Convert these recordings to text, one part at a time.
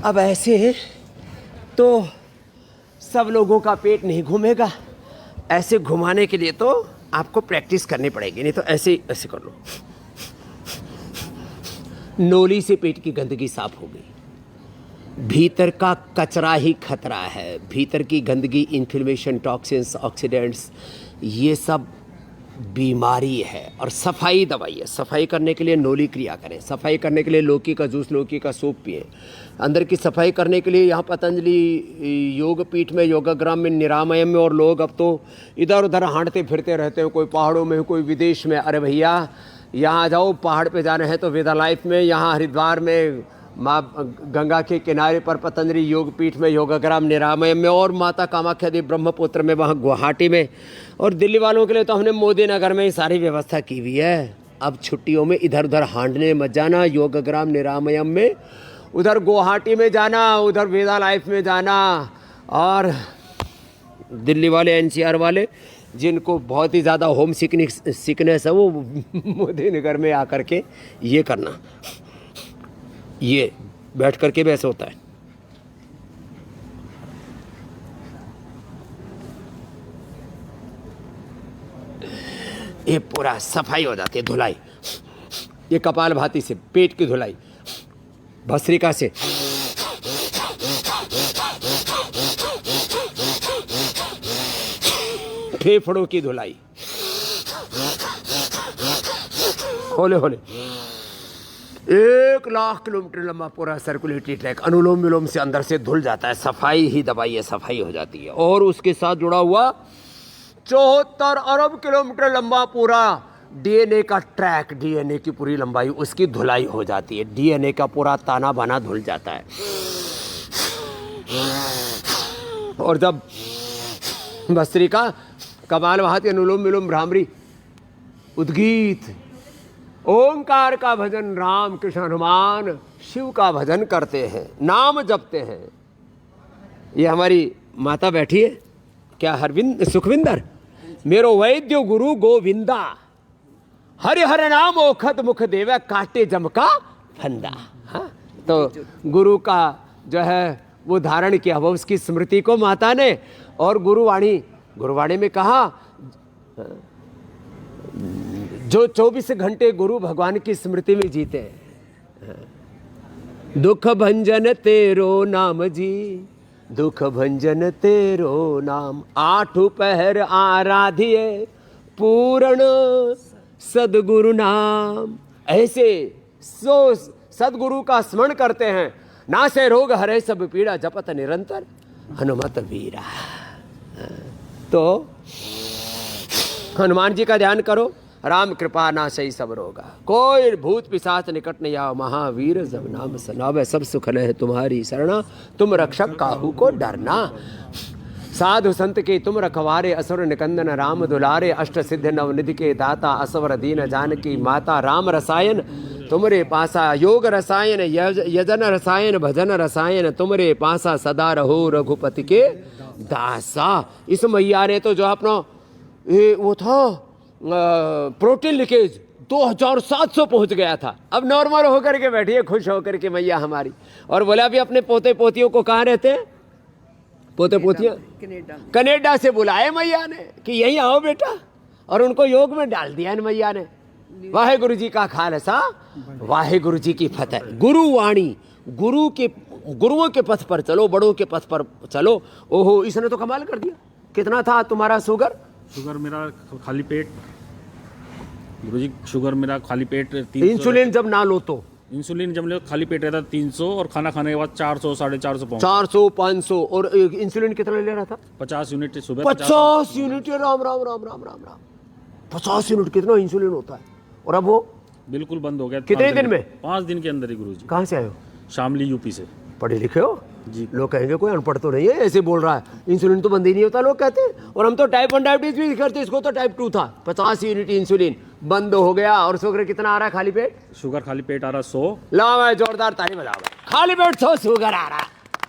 अब ऐसे तो सब लोगों का पेट नहीं घूमेगा। ऐसे घुमाने के लिए तो आपको प्रैक्टिस करनी पड़ेगी, नहीं तो ऐसे ऐसे कर लो। नोली से पेट की गंदगी साफ हो गई। भीतर का कचरा ही खतरा है। भीतर की गंदगी, इन्फ्लेमेशन, टॉक्सिन्स, ऑक्सीडेंट्स, ये सब बीमारी है और सफाई दवाई है। सफाई करने के लिए नोली क्रिया करें। सफाई करने के लिए लौकी का जूस, लौकी का सूप पिए। अंदर की सफाई करने के लिए यहाँ पतंजलि योग पीठ में, योगाग्राम में, निरामयम में, और लोग अब तो इधर उधर हांटते फिरते रहते हैं, कोई पहाड़ों में, कोई विदेश में। अरे भैया यहाँ आ जाओ, पहाड़ पे जाना है तो वेदा लाइफ में, यहाँ हरिद्वार में माँ गंगा के किनारे पर पतंजलि योग पीठ में, योगाग्राम, निरामयम में, और माता कामाख्या देवी ब्रह्मपुत्र में, वहाँ गुवाहाटी में। और दिल्ली वालों के लिए तो हमने मोदी नगर में ही सारी व्यवस्था की हुई है। अब छुट्टियों में इधर उधर हांडने मत जाना। योगाग्राम, निरामयम में, उधर गुवाहाटी में जाना, उधर वेदा लाइफ में जाना। और दिल्ली वाले, एनसीआर वाले, जिनको बहुत ही ज़्यादा होम सिकनेस है, वो मोदी नगर में आकर के ये करना। ये बैठ करके भी ऐसे होता है। ये पूरा सफाई हो जाती है, धुलाई। ये कपालभाति से, पेट की धुलाई, भस्त्रिका से, फेफड़ों की धुलाई, होले होले 1,00,000 किलोमीटर लंबा पूरा सर्कुलेटरी ट्रैक अनुलोम विलोम से अंदर से धुल जाता है। सफाई ही दवाई है, सफाई हो जाती है। और उसके साथ जुड़ा हुआ 74 अरब किलोमीटर लंबा पूरा डीएनए का ट्रैक, डीएनए की पूरी लंबाई, उसकी धुलाई हो जाती है। डीएनए का पूरा ताना बाना धुल जाता है। और जब भस्त्रिका, कपालभाति, अनुलोम विलोम, भ्रामरी, उद्गीत, ओंकार का भजन, राम कृष्ण हनुमान शिव का भजन करते हैं, नाम जपते हैं। ये हमारी माता बैठी है, क्या हरविंद, सुखविंदर, मेरो वैद्य गुरु गोविंदा, हरि हर नाम ओखत मुख देवे, काटे जम का फंदा। हाँ, तो गुरु का जो है वो धारण किया हुआ, उसकी स्मृति को माता ने। और गुरुवाणी में कहा, जो 24 घंटे गुरु भगवान की स्मृति में जीते हैं। दुख भंजन तेरो नाम जी, दुख भंजन तेरो नाम, 8 पहर आराधिए पूर्ण सदगुरु नाम। ऐसे सदगुरु का स्मरण करते हैं। नासे रोग हरे सब पीड़ा, जपत निरंतर हनुमत वीरा। तो हनुमान जी का ध्यान करो। राम कृपा नाशई सब रोगा, कोई भूत पिशाच निकट न आओ, महावीर जब नाम सुनावे, सब सुख लहे तुम्हारी शरणा, तुम रक्षक काहू को डरना। साधु संत के तुम रखवारे, असुर निकंदन राम दुलारे, अष्ट सिद्ध नवनिधि के दाता, असवर दीन जानकी माता। राम रसायन तुमरे पासा, योग रसायन, यजन रसायन, भजन रसायन, तुमरे पासा, सदा रहो रघुपति के दासा। इस मैया ने तो जो अपना वो था प्रोटीन लीकेज 2700 पहुंच गया था, अब नॉर्मल होकर के बैठी है, खुश होकर के मैया हमारी। और बोला भी अपने पोते पोतियों को, कहाँ रहते हैं पोते पोतियां? कनाडा से बुलाए मैया ने कि यहीं आओ बेटा, और उनको योग में डाल दिया मैया ने। वाहे गुरु जी का खालसा, वाहे गुरु जी की फतेह। गुरुवाणी, गुरुओं के पथ पर चलो, बड़ों के पथ पर चलो। ओहो, इसने तो कमाल कर दिया। कितना था तुम्हारा शुगर? शुगर मेरा खाली पेट गुरुजी, शुगर मेरा खाली पेट 300। इंसुलिन जब ना लो तो? इंसुलिन जब ले खाली पेट रहता 300, और खाना खाने के बाद 400 450 पाउंड। 400 500। और इंसुलिन कितना ले रहा था? 50 यूनिट सुबह। 50 यूनिट। राम राम राम राम राम राम। 50 यूनिट कितना इंसुलिन होता है? और अब वो बिल्कुल बंद हो गया। कितने दिन में? 5 दिन के अंदर ही गुरुजी। कहाँ से आए हो? शामली, यूपी से। पढ़े लिखे हो जी। लोग कहेंगे कोई अनपढ़ तो नहीं है, ऐसे बोल रहा है, इंसुलिन तो बंद ही नहीं होता लोग कहते हैं। और हम तो टाइप 1 डायबिटीज भी करते, इसको तो टाइप 2 था। 50 यूनिट इंसुलिन बंद हो गया। और शुगर कितना आ रहा है खाली पेट? शुगर खाली पेट आ रहा 100। लाओ मैं जोरदार ताली बजाओ। खाली पेट 100 शुगर आ रहा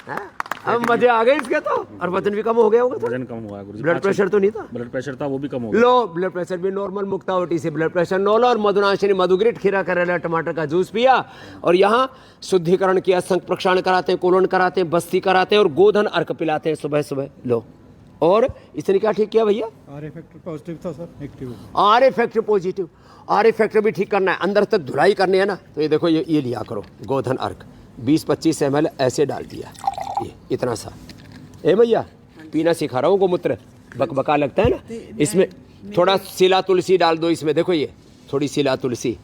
है। फैटी अब मजे आ गए इसके तो, और वजन भी कम हो गया होगा। वजन कम हुआ है गुरुजी। ब्लड प्रेशर तो नहीं था? ब्लड प्रेशर था वो भी कम हो गया। लो, ब्लड प्रेशर भी नॉर्मल, मुक्तावटी से ब्लड प्रेशर नॉर्मल, और मधुनाशिनी मधुग्रिट खीरा करेला टमाटर का जूस पिया, और यहाँ शुद्धिकरण किया, संक प्रक्षालन कराते हैं, कोलन कराते हैं, बस्ती कराते हैं, और गोधन अर्क पिलाते हैं सुबह सुबह। लो, और इसने क्या ठीक किया भैया? आर फैक्टर पॉजिटिव था sir, negative. R factor positive, R factor भी ठीक करना है, अंदर तक धुलाई करनी है ना। तो ये देखो, ये लिया करो गोधन अर्क, 20-25 ml ऐसे डाल दिया, ये इतना सा। ए भैया, पीना सिखा रहा हूँ गोमूत्र, बकबका लगता है ना। इसमें थोड़ा सिला तुलसी डाल दो, इसमें देखो ये थोड़ी सिला तुलसी,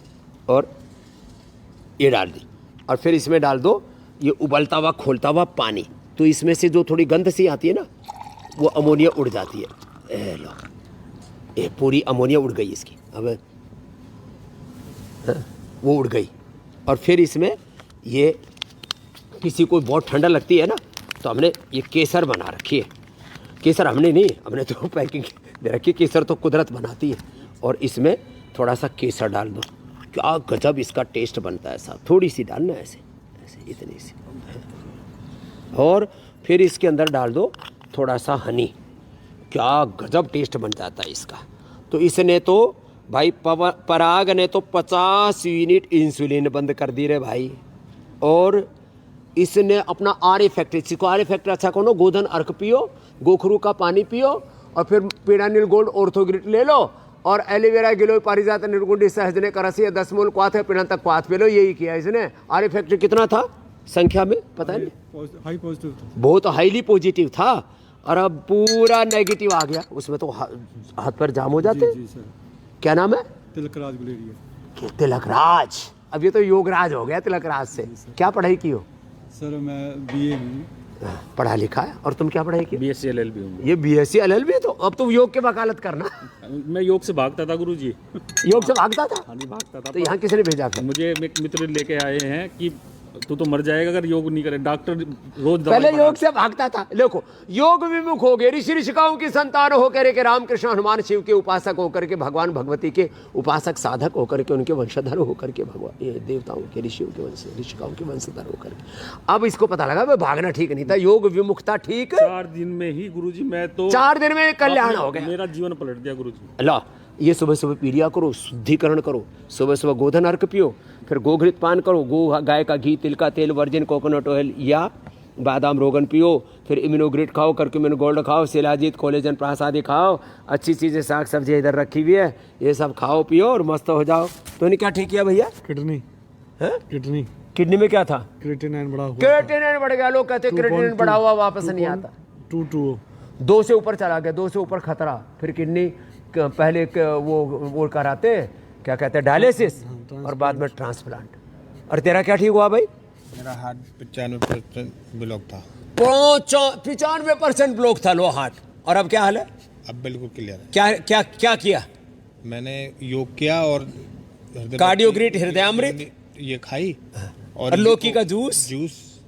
और ये डाल दी, और फिर इसमें डाल दो ये उबलता हुआ खोलता हुआ पानी। तो इसमें से जो थोड़ी गंध सी आती है ना, वो अमोनिया उड़ जाती है। ए लो, ये पूरी अमोनिया उड़ गई इसकी, अब वो उड़ गई। और फिर इसमें ये, किसी को बहुत ठंडा लगती है ना, तो हमने ये केसर बना रखी है। केसर हमने नहीं, हमने तो पैकिंग दे रखी है। केसर तो कुदरत बनाती है, और इसमें थोड़ा सा केसर डाल दो, क्या गजब इसका टेस्ट बनता है साहब। थोड़ी सी डालना, ऐसे ऐसे इतनी सी, और फिर इसके अंदर डाल दो थोड़ा सा हनी, क्या गजब टेस्ट बन जाता है इसका। तो इसने तो भाई पराग ने तो 50 यूनिट इंसुलिन बंद कर दी रे भाई। और इसने अपना आर फैक्टर, इसको आर फैक्टर अच्छा कौन, गोधन अर्क पियो, गोखरू का पानी पियो, और फिर पीडानिल गोल्ड ऑर्थोग्रिट ले लो, और एलोवेरा गिलोय पारिजात निर्गुंडी सहजने का रसी 10 मूल क्वाथ है, पीड़ा तक क्वाथ पी लो। यही किया इसने। आर फैक्टर कितना था संख्या में पता नहीं, हाई पॉजिटिव था, बहुत हाईली पॉजिटिव था, और अब पूरा नेगेटिव आ गया। उसमें तो हाथ पर जाम हो जाते। जी सर। क्या नाम है? तिलकराज गुलेरिया। तिलकराज। अब ये तो योगराज हो गया तिलकराज से। क्या पढ़ाई की हो? सर मैं बीए में पढ़ा लिखा है। और तुम क्या पढ़ाई की? BSc LLB हूँ। ये BSc LLB। तो अब तुम योग के वकालत करना। मैं योग से भागता था गुरुजी। योग से भागता था? हाँ जी, भागता था। तो यहाँ किसने भेजा था? मुझे एक मित्र लेके आए हैं कि तू तो मर जाएगा अगर योग नहीं करे। डॉक्टर रोज पहले योग से भागता था। देखो, योग विमुख हो गए, ऋषि ऋषिकाओं की संतान होकर के, रामकृष्ण हनुमान शिव के उपासक होकर के, भगवान भगवती के उपासक साधक होकर के, उनके वंशधर होकर के, भगवान ये देवताओं के, ऋषियों के वंश, ऋषिकाओं के वंशधर होकर के। अब इसको पता लगा भाई भागना ठीक नहीं था, योग विमुखता ठीक। 4 दिन में ही गुरुजी, मैं तो 4 दिन में कल्याण हो गया, मेरा जीवन पलट दिया गुरुजी। अल्लाह। ये सुबह सुबह पी लिया करो, शुद्धिकरण करो, सुबह सुबह गोधन अर्क पियो, फिर गोघृत पान करो, गाय का घी, तिल का तेल, वर्जिन कोकोनट ऑयल या बादाम रोगन पियो, फिर इम्यूनोग्रिट खाओ, करक्यूमिन गोल्ड खाओ, शिलाजीत, कोलेजन प्रासादी खाओ, अच्छी चीज़ें साग सब्जी इधर रखी हुई है, ये सब खाओ पियो और मस्त हो जाओ। तो इन्हें क्या ठीक किया भैया? किडनी है? किडनी में क्या था? क्रिएटिनिन बढ़ा हुआ, क्रिएटिनिन बढ़ गया। लोग कहते क्रिएटिनिन बढ़ा हुआ वापस नहीं आता। 2 से ऊपर चला गया, 2 से ऊपर खतरा। फिर किडनी पहले वो कराते, क्या कहते हैं, डायलिसिस, और बाद में ट्रांसप्लांट। और तेरा क्या ठीक हुआ भाई? मेरा हार्ट 95% ब्लॉक था। 95% ब्लॉक था लो हार्ट। और अब क्या हाल है? अब बिल्कुल क्लियर है। क्या क्या क्या किया? मैंने योग किया और कार्डियोग्रिट, हृदयामृत ये खाई, और लौकी का जूस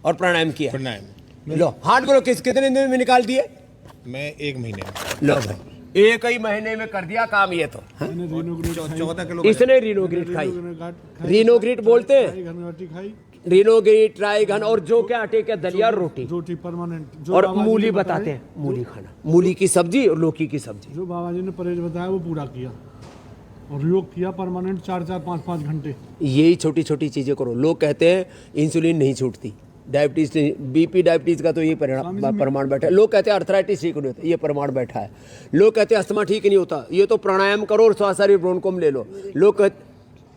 और प्राणायाम किया। प्राणायाम। लो, हार्ट ब्लॉक कितने दिन में निकाल दिए? मैं 1 महीने में। लो भाई, 1 ही महीने में कर दिया काम ये तो। 14 किलो इसने रीनोग्रिट खाई। रीनोग्रिट बोलते हैं, रीनोग्रिट, ट्राइगन, और जो क्या आटे का दलिया और रोटी परमानेंट। और मूली बताते हैं, मूली खाना, मूली की सब्जी और लौकी की सब्जी। जो बाबा जी ने परहेज बताया वो पूरा किया, और योग किया परमानेंट 4-4, 5-5 घंटे। यही छोटी छोटी चीजें करो। लोग कहते हैं इंसुलिन नहीं छूटती, डायबिटीज, बीपी डायबिटीज का तो ये प्रमाण बैठा है। लोग कहते हैं अर्थराइटिस ठीक नहीं होता, ये प्रमाण बैठा है। लोग कहते हैं अस्थमा ठीक नहीं होता, ये तो प्राणायाम करो और श्वासारी ब्रोनकोम ले लो। लोग कहते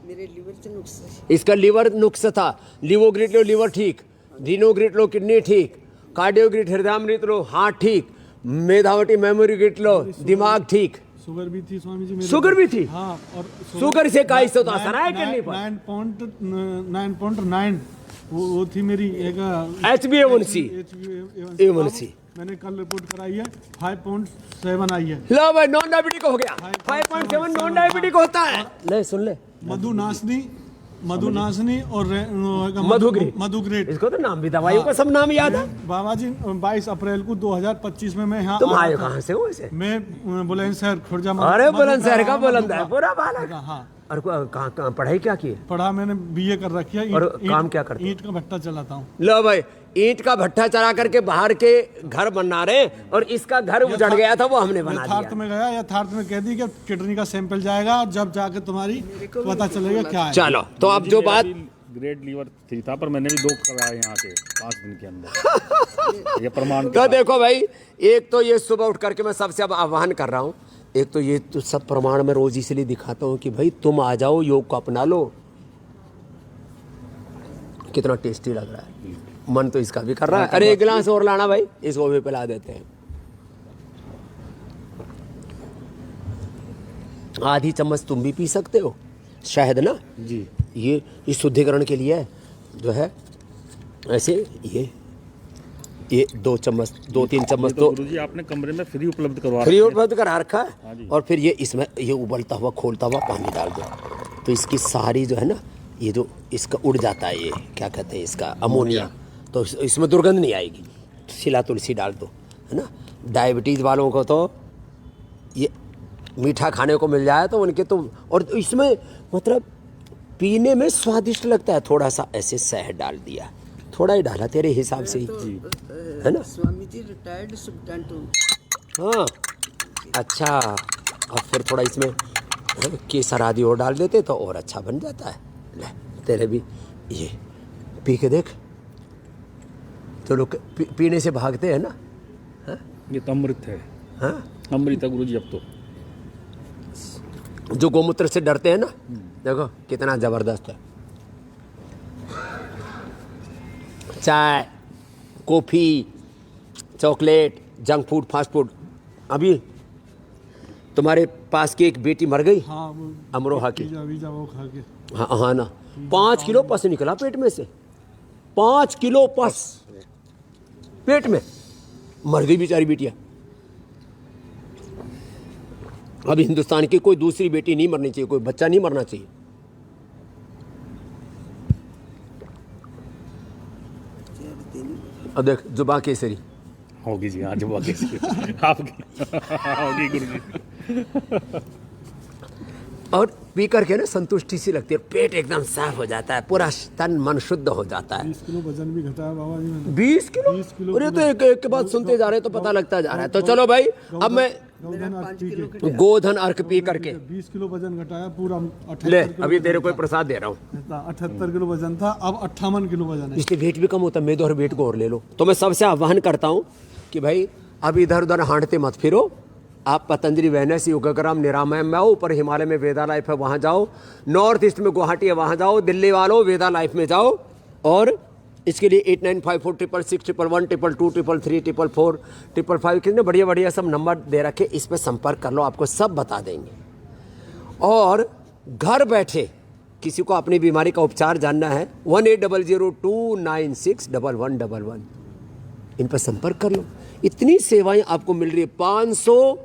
मेरे लिवर से नुक्स है। इसका लिवर नुक्स था, लिवोग्रिट लो लिवर ठीक, रीनोग्रिट लो किडनी ठीक, कार्डियोग्रिट हृदयामृत लो हार्ट ठीक, मेधावटी मेमोरी ग्रिट लो दिमाग ठीक। शुगर भी थी स्वामी जी मेरे। शुगर भी थी? हाँ। और शुगर से का इससे तो असर है किडनी पर। 9.9 वो थी मेरी एक HbA1c। मैंने कल रिपोर्ट कराई है, 5.7 आई है। लो भाई, नॉन डायबिटिक हो गया। 5.7 नॉन डायबिटिक होता है। ले सुन ले, मधुनाशनी और मधुग्रेट। इसको तो नाम भी, दवाइयों का सब नाम याद है। बाबा जी 22 अप्रैल को 2025 में मैं यहाँ तुम आए कहाँ से हो इसे? मैं बुलंदशहर खुर्जा। अरे बुलंदशहर का बुलंद है पूरा बालक। हाँ। और कहाँ पढ़ाई क्या की है? पढ़ा मैंने BA कर रखी है। और काम क्या करते? ईंट का भट्टा चलाता हूँ। लो भाई, ईंट का भट्ठा चला करके बाहर के घर बना रहे हैं और इसका घर उजड़ गया था वो हमने बना यथार्थ दिया। में गया, यथार्थ में कह दी कि किडनी का सैंपल जाएगा, जब जाके तुम्हारी पता चलेगा क्या है। चलो तो अब जो बात ग्रेड लीवर 3 था, पर मैंने भी 2 कराया यहाँ से 5 दिन के अंदर। ये प्रमाण तो देखो भाई, एक तो ये सुबह उठ करके मैं सबसे अब आह्वान कर रहा हूँ, एक तो ये तो सब प्रमाण मैं रोज इसलिए दिखाता हूँ कि भाई तुम आ जाओ, योग को अपना लो। कितना टेस्टी लग रहा है, मन तो इसका भी कर रहा है। अरे एक गिलास और लाना भाई, इसको भी पिला देते हैं। आधी चम्मच तुम भी पी सकते हो शहद ना जी। ये इस शुद्धिकरण के लिए जो है ऐसे ये 2 चम्मच 2-3 चम्मच तो तो गुरुजी आपने कमरे में फ्री उपलब्ध करवा फ्री रखी है। उपलब्ध करा रखा हाँ जी। है। और फिर ये इसमें ये उबलता हुआ खोलता हुआ पानी डाल दो तो इसकी सारी जो है ना, ये जो इसका उड़ जाता है, ये क्या कहते हैं इसका, अमोनिया, तो इसमें दुर्गंध नहीं आएगी। शिला तुलसी डाल दो, है ना। डायबिटीज़ वालों को तो ये मीठा खाने को मिल जाए तो उनके तो, और इसमें मतलब पीने में स्वादिष्ट लगता है। थोड़ा सा ऐसे शहद डाल दिया, थोड़ा ही डाला तेरे हिसाब से ही, है ना। स्वामी जी रिटायर्ड सुप्टेंट। हाँ अच्छा, अब फिर थोड़ा इसमें केसर आदि और डाल देते तो और अच्छा बन जाता है। ले तेरे भी ये पी के देख, तो लोग पीने से भागते हैं ना। हाँ? ये तो अमृत है। हाँ? अमृत है गुरुजी। अब तो जो गोमूत्र से डरते हैं ना, देखो कितना जबरदस्त है। चाय, coffee, chocolate, junk food, fast food. अभी तुम्हारे पास की एक बेटी मर गई, हाँ वो अमरोहा की। वीजा वो खा के हाँ हाँ ना, 5 किलो पस निकला पेट में से, 5 किलो पस पेट में, मर गई बेचारी बिटिया। अब हिंदुस्तान की कोई दूसरी बेटी नहीं मरनी चाहिए, कोई बच्चा नहीं मरना चाहिए। अब देख जुबान केसरी होगी जी। हाँ जो बाकी आपकी होगी गुरुजी। और पी करके ना संतुष्टि सी लगती है, पेट एकदम साफ हो जाता है, पूरा तन मन शुद्ध हो जाता है। 20 किलो वजन भी घटाया बाबा जी मैंने। 20 किलो? 20 किलो अरे तो एक के बाद सुनते जा रहे हैं तो पता लगता जा रहा है। तो चलो भाई, अब मैं गोधन अर्क पी के गोधन अर्क पी करके 20 किलो वजन घटाया पूरा। 78 ले, किलो अभी वजन तेरे को था। प्रसाद दे रहा हूँ। 78 किलो वजन था, अब 58 किलो वजन है। इसलिए वेट भी कम होता है, मेदो और वेट को और ले लो। तो मैं सबसे आह्वान करता हूँ कि भाई अब इधर उधर हांटते मत फिरो। आप पतंजलि वेलनेस योगाग्राम निरामय में आओ, ऊपर हिमालय में वेदा लाइफ है वहाँ जाओ, नॉर्थ ईस्ट में गुवाहाटी है वहाँ जाओ, दिल्ली वालों वेदा लाइफ में जाओ। और इसके लिए 89546611223333 कितने बढ़िया बढ़िया सब नंबर दे रखे, इस पर संपर्क कर लो, आपको सब बता देंगे। और घर बैठे किसी को अपनी बीमारी का उपचार जानना है, 180029611111 इन पर संपर्क कर लो। इतनी सेवाएं आपको मिल रही है। 500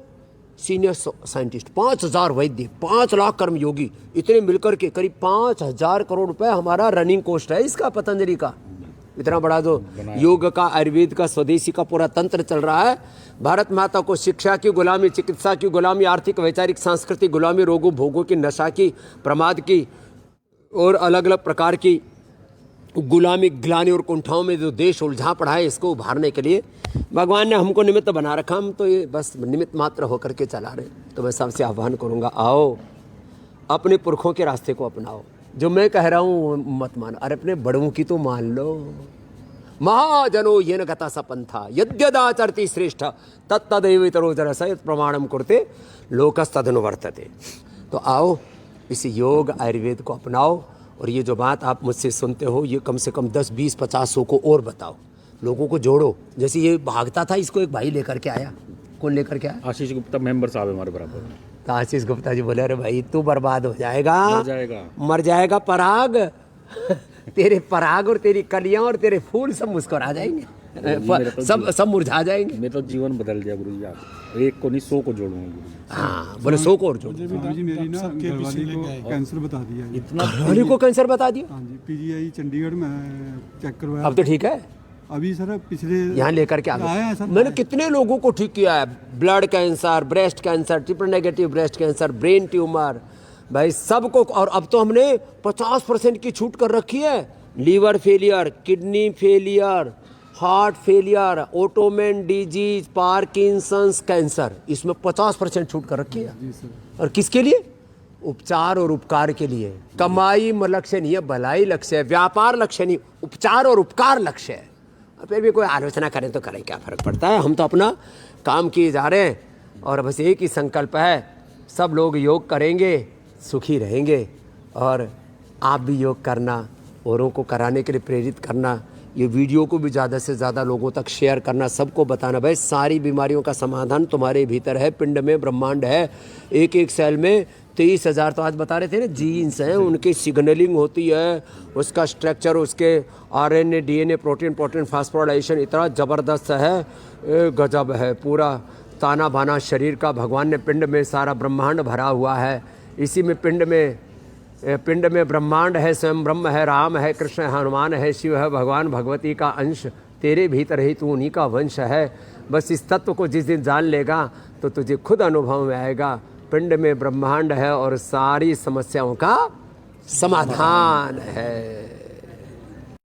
सीनियर साइंटिस्ट, 5000 वैद्य, 5 लाख कर्मयोगी, इतने मिलकर के करीब 5000 करोड़ रुपए हमारा रनिंग कॉस्ट है इसका, पतंजलि का। इतना बड़ा जो योग का, आयुर्वेद का, स्वदेशी का पूरा तंत्र चल रहा है। भारत माता को शिक्षा की गुलामी, चिकित्सा की गुलामी, आर्थिक वैचारिक सांस्कृतिक गुलामी, रोगों भोगों की, नशा की, प्रमाद की और अलग अलग प्रकार की गुलामी, ग्लानि और कुंठाओं में जो देश उलझा पड़ा है, इसको उभारने के लिए भगवान ने हमको निमित्त बना रखा। हम तो ये बस निमित्त मात्र होकर के चला रहे। तो मैं सबसे आह्वान करूँगा, आओ अपने पुरखों के रास्ते को अपनाओ। जो मैं कह रहा हूँ मत मानो, अरे अपने बड़ों की तो मान लो। महाजनो येन गता सपंथा यद्यदाचरति श्रेष्ठ तत्तदैव इतरो जरस प्रमाणम कुरुते लोकस्तदनुवर्तते। तो आओ इस योग आयुर्वेद को अपनाओ। और ये जो बात आप मुझसे सुनते हो, ये कम से कम 10, 20, 50 को और बताओ, लोगों को जोड़ो। जैसे ये भागता था, इसको एक भाई लेकर के आया। कौन लेकर के आया? आशीष गुप्ता मेंबर साहब है हमारे बराबर। तो आशीष गुप्ता जी बोले, अरे भाई तू बर्बाद हो जाएगा, मर जाएगा पराग तेरे पराग और तेरी कलियां और तेरे फूल सब मुस्कुरा जाएंगे, सब मुरझा जाएंगे। मेरा तो जीवन बदल गया गुरुजी। आप एक को नहीं 100 को जोड़ूंगा गुरुजी। हाँ बोले 100 को और जोड़। जी मेरी ना घरवाली को कैंसर बता दिया है। इतना घरवाली को कैंसर बता दिया? हाँ जी, पीजीआई चंडीगढ़ में चेक करवाया। अब तो ठीक है? अभी सर पिछले यहाँ लेकर के आया है सर। मैंने कितने लोगों को ठीक किया है। Blood cancer, breast cancer, triple negative breast cancer, brain tumour, भाई सबको। और अब तो हमने 50% की छूट कर रखी है। Liver failure, kidney failure, heart failure, autoimmune disease, Parkinson's, cancer, इसमें 50% छूट कर रखी है। और किसके लिए? उपचार और उपकार के लिए। कमाई लक्ष्य नहीं है, भलाई लक्ष्य है, व्यापार लक्ष्य नहीं, उपचार और उपकार लक्ष्य है। फिर भी कोई आलोचना करें तो करें, क्या फर्क पड़ता है, हम तो अपना काम किए जा रहे हैं। और बस एक ही संकल्प है, सब लोग योग करेंगे, सुखी रहेंगे। और आप भी योग करना, औरों को कराने के लिए प्रेरित करना, ये वीडियो को भी ज़्यादा से ज़्यादा लोगों तक शेयर करना, सबको बताना भाई सारी बीमारियों का समाधान तुम्हारे भीतर है। पिंड में ब्रह्मांड है, एक एक सेल में 23,000 तो आज बता रहे थे ना जीन्स हैं, उनकी सिग्नलिंग होती है, उसका स्ट्रक्चर, उसके आरएनए, डीएनए, प्रोटीन फास्फोराइलेशन इतना ज़बरदस्त है, गजब है। पूरा ताना बाना शरीर का भगवान ने पिंड में सारा ब्रह्मांड भरा हुआ है। इसी में पिंड में ब्रह्मांड है, स्वयं ब्रह्म है, राम है, कृष्ण है, हनुमान है, शिव है, भगवान भगवती का अंश तेरे भीतर ही, तू उन्हीं का वंश है। बस इस तत्व को जिस दिन जान लेगा तो तुझे खुद अनुभव में आएगा, पिंड में ब्रह्मांड है और सारी समस्याओं का समाधान है।